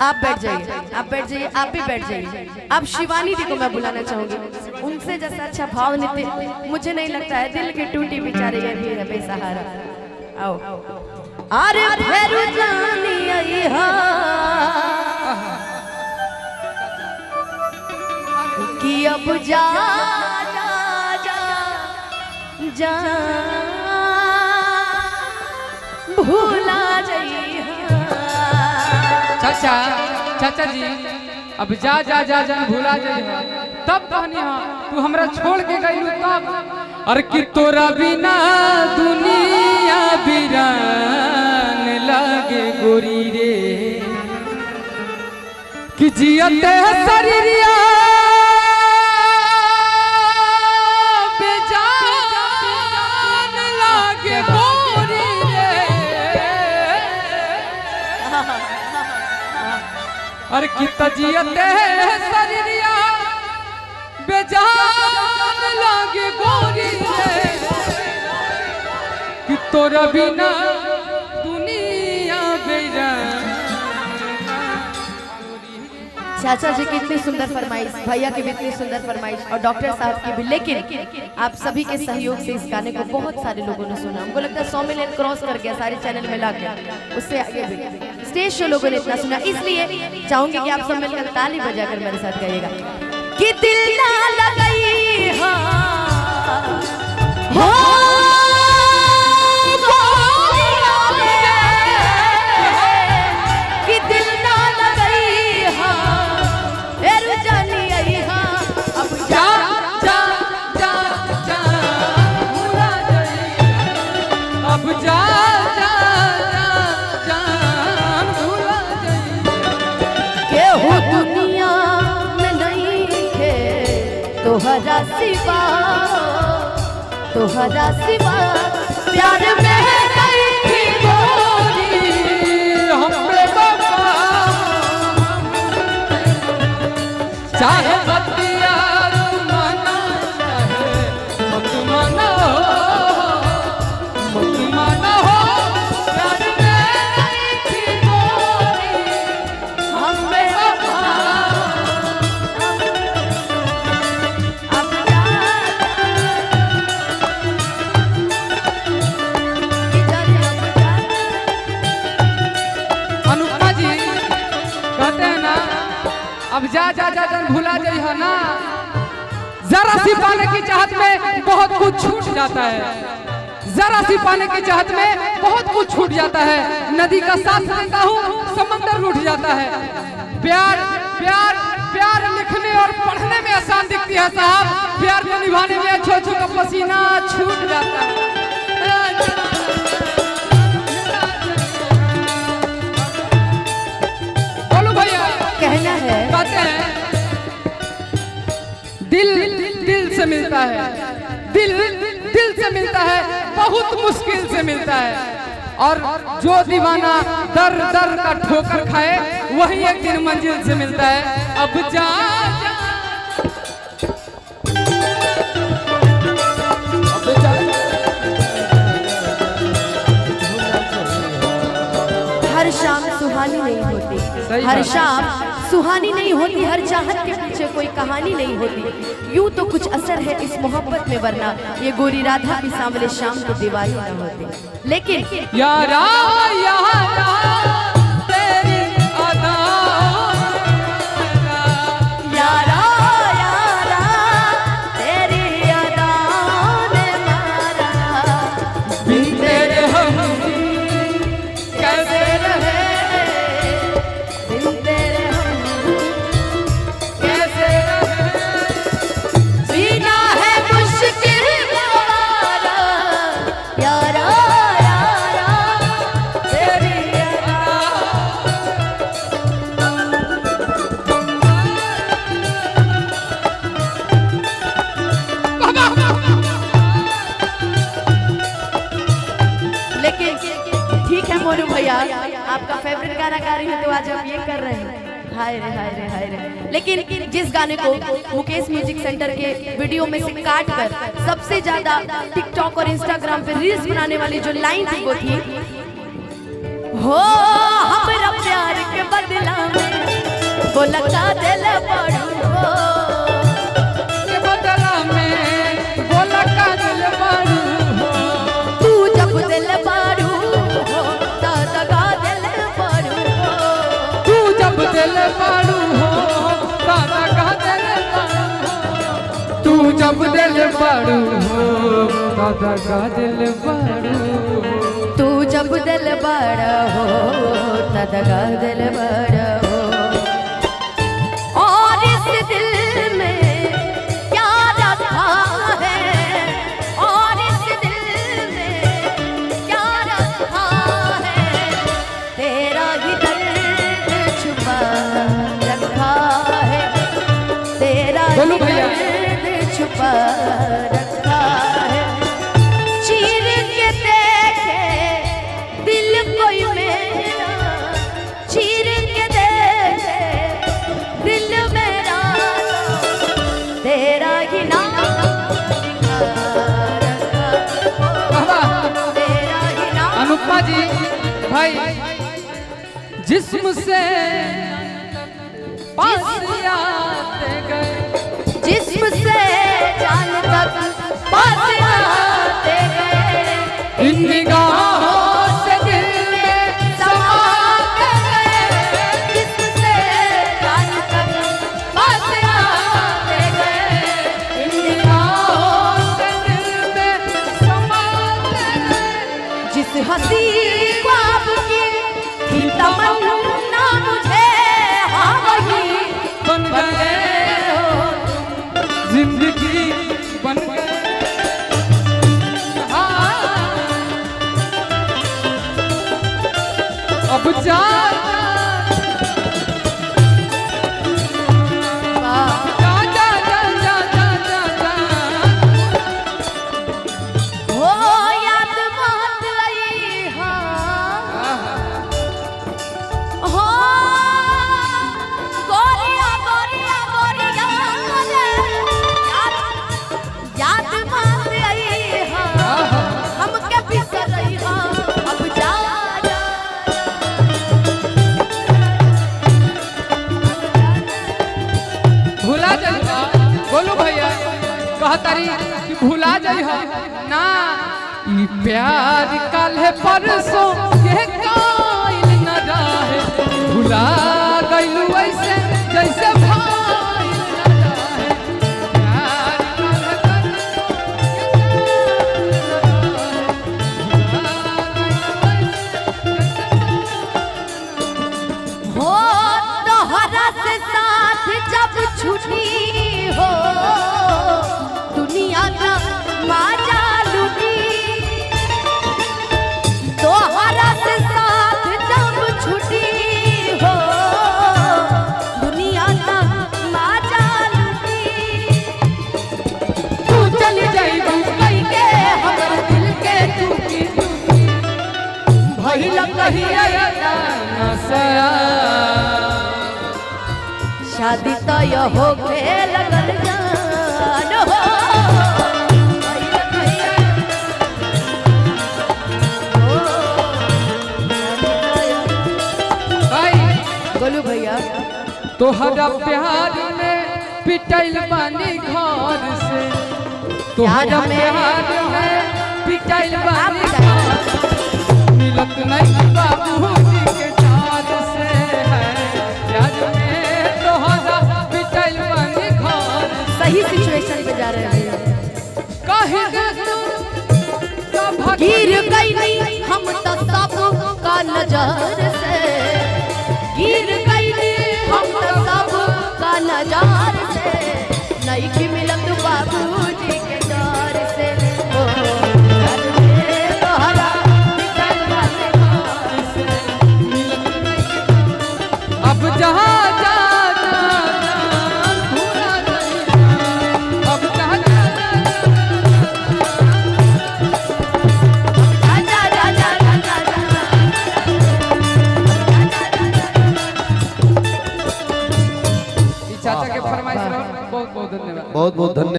आप बैठ जाइए, आप बैठ जाइए, आप भी बैठ जाइए। अब शिवानी दी को मैं बुलाना चाहूंगी। उनसे जैसा अच्छा भाव नृत्य मुझे नहीं लगता है। दिल की टूटी बेचारे ये भी है बेसहारा। आओ अरे फेरू जानी आई हा कि अब जा जा जा जा भूला जाइए। चाचा चाचा जी अब जा जा जा जन भूला जाइए। तब कहनी हाँ तू हमरा छोड़ के गई तब। और कि तोरा बिना दुनिया वीरान लागे गोरी रे कि जियते शरीरिया बेजान लागे गोरी रे। और कि तजियते शरीरिया बेजान लागे गोरी रे कि तोरा बिना दुनिया वीरान। चाचा जी की इतनी सुंदर फरमाइश, भैया की भी इतनी सुंदर फरमाइश और डॉक्टर साहब की भी। लेकिन आप सभी के सहयोग से इस गाने को बहुत सारे लोगों ने सुना। हमको लगता है 100 मिलियन क्रॉस कर गया सारे चैनल में लाके। उससे आगे भी स्टेज शो लोगों ने इतना सुना। इसलिए चाहूंगी कि आप सब मिलकर ताली बजाकर मेरे साथ गाइएगा कि दिल ना लगाई कि दिल ना लगाई फेरू जानी आई अब जा जा जा जा भूला जाइए। अब जा जा जा जा भूला जाइए। केहू दुनिया में नहीं है तोहरा सिवा, तोहरा सिवा प्यार में नहीं थी गोरी हम पे बाबा चाहे बतिया तुमाना चाहे मत माना हो प्यार में नहीं थी गोरी हम पे वफा। अब जा अनुपमा जी कहते हैं ना अब जा जा जा जन भूला जाइए ना। जरा सी पाने की चाहत में बहुत कुछ छूट जाता है। जरा सी पाने की चाहत में बहुत कुछ छूट जाता है। नदी का साथ देता हूँ समंदर रूठ जाता है। प्यार प्यार प्यार लिखने और पढ़ने में आसान दिखती है साहब, प्यार को निभाने में अच्छो अच्छो का पसीना छूट जाता है। बोलो भैया कहना है कहते हैं दिल दिल से मिलता है, दिल दिल से मिलता है, बहुत मुश्किल से मिलता है। और जो दीवाना दर दर का ठोकर खाए वही एक दिन मंजिल से मिलता है। अब जा हर शाम सुहानी नहीं होती, हर शाम सुहानी नहीं होती, हर चाहत के पीछे कोई कहानी नहीं होती। यूं तो कुछ असर है इस मोहब्बत में, वरना ये गोरी राधा भी सांवले शाम को दीवानी न होती। लेकिन यारा यारा तेरी अदा यारा यारा तेरी अदा ने मारा बिन तेरे हम कैसे रहे, बिन तेरे हम कैसे रहे। जीना है मुश्किल हमारा यारा यारा तेरी अदा। लेकिन ठीक है मोनू भैया, आपका फेवरेट गाना गा रही है तो आज हम ये कर रहे हैं। हाय रे हाय रे हाय रे। लेकिन जिस गाने को मुकेश म्यूजिक सेंटर के वीडियो में से काट कर सबसे ज्यादा टिकटॉक और इंस्टाग्राम पे रील्स बनाने वाली जो लाइन थी वो थी, हो हमरा प्यार के बदला में बोला का दिल बड़ू हो के बदला में बोला का दिल बड़ू हो तू जब दिल बड़ू हो तो दगा दिल बड़ू हो तू जब दिल बड़ू हो दादा का दिल बड़ू हो तू जब दिल बड़ू हो दादा का दिल बड़ू तू जब दिल बड़ा हो तो दगा दिल बड़ा हो और इस दिल में क्या रखा है और इस दिल में क्या रखा है तेरा ही दर्द छुपा रखा है तेरा ही बोलो भैया। दर्द छुपा रखा है चीर के देखे दिल कोई मेरा चीर के देखे दिल मेरा तेरा ही नाम बाबा तेरा ही नाम अनुपमा जी भाई जिस्म से पास आते गए जिस्म से जान तक पास आते गए इन निगाहों से दिल में समाते गए जिस्म से जान तक पास आते गए इन निगाहों से दिल में समाते गए जिस हंसी ख्वाब की थी तमन्ना मुझे हाँ वही बन गए हो जिंदगी बन गए हाँ। अब जा जा जा जा जा जा जा जा हो याद मत आई हाँ हो गोरिया गोरिया गोरिया रे याद मत आई हाँ हम के बिसर रही हाँ अब जा जा भुला जाइहा बोलो भैया कहतारी कि भुला जाइहा ना ई प्यार कल है परसों के कायल न रहे भुला गइलू ऐसे जैसे भाई न रहे प्यार कल है परसों के कायल न रहे, भुला गइलू ऐसे जैसे हो तोहरा से साथ जब छुटी हो दुनिया का माजा लूटी तोहरा से साथ जब छुटी हो दुनिया का माजा लूटी तू चली जाइबू कई के हमर दिल के टूटी भइल कहिया ना सया शादी तय हो के लगल जान हो भइल कहिया हो, शादी तय- भाई बोलू भैया तोहरा प्यार में पिटल बानी घर से तोहरा प्यार में- प्यार में पिटल बानी आप घर से। मिलत नहीं बाबूजी के साथ से है प्यार में तोहरा पिटल बानी घर से। सही सिचुएशन पे जा रहे हैं कहे दे तू सब गिर गई हम तो सब का नजर से गिर गई हम तो सब का नजर से नहीं की मिलत बाबूजी के डर से ओ घर में तोहरा निकल बाटे घर से। अब जहाँ जा जा जा भूला जाइहा अब जहाँ जा जा जा जा जा जा जा जा चाचा के फरमाइश रहो बहुत बहुत धन्यवाद बहुत बहुत धन्यवाद।